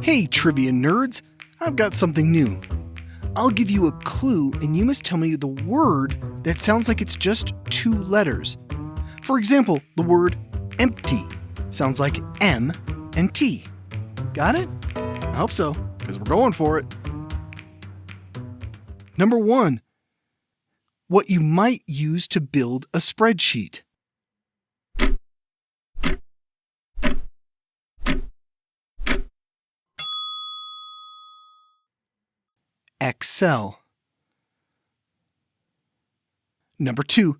Hey, trivia nerds! I've got something new. I'll give you a clue and you must tell me the word that sounds like it's just two letters. For example, the word empty sounds like M and T. Got it? I hope so, because we're going for it. Number 1. What you might use to build a spreadsheet. Excel. Number 2.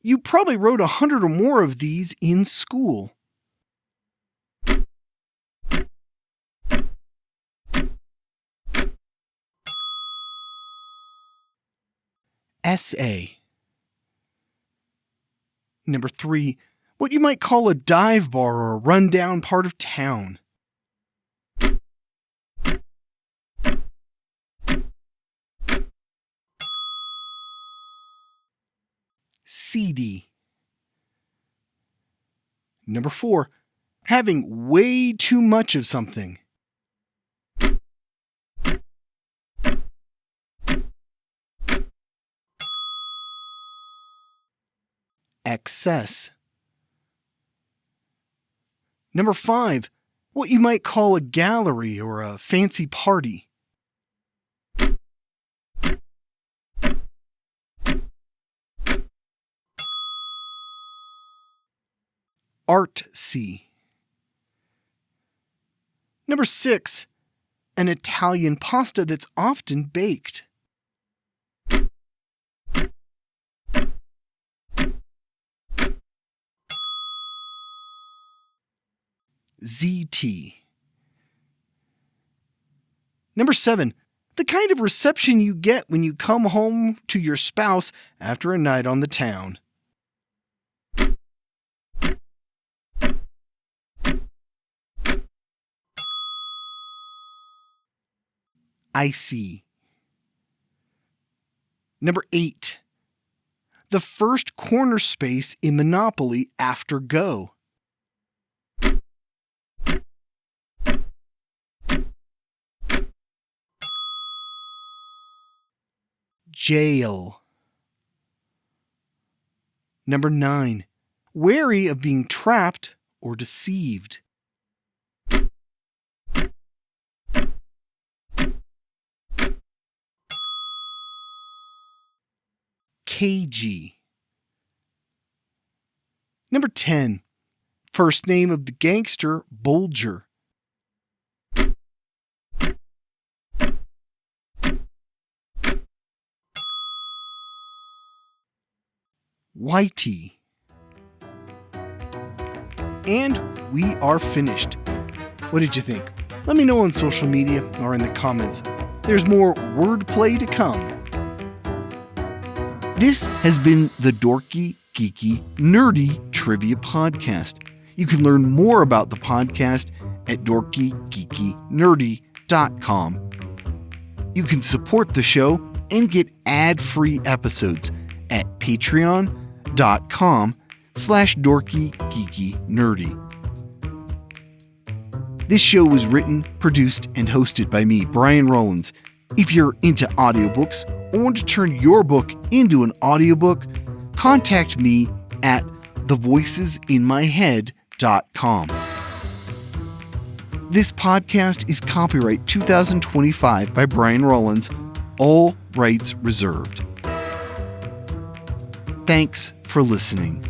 You probably wrote 100 or more of these in school. Essay. Number 3. What you might call a dive bar or a rundown part of town. CD. Number 4. Having way too much of something. Excess. Number 5. What you might call a gallery or a fancy party. Artsy. Number 6. An Italian pasta that's often baked. ZT. Number 7. The kind of reception you get when you come home to your spouse after a night on the town. Icy. Number 8. The first corner space in Monopoly after Go. Jail. Number 9. Wary of being trapped or deceived. Cagey. Number 10. First name of the gangster, Bulger. Whitey. And we are finished. What did you think? Let me know on social media or in the comments. There's more wordplay to come. This has been the Dorky, Geeky, Nerdy Trivia Podcast. You can learn more about the podcast at dorkygeekynerdy.com. You can support the show and get ad-free episodes at patreon.com/dorkygeekynerdy. This show was written, produced, and hosted by me, Brian Rollins. If you're into audiobooks or want to turn your book into an audiobook, contact me at thevoicesinmyhead.com. This podcast is copyright 2025 by Brian Rollins, all rights reserved. Thanks for listening.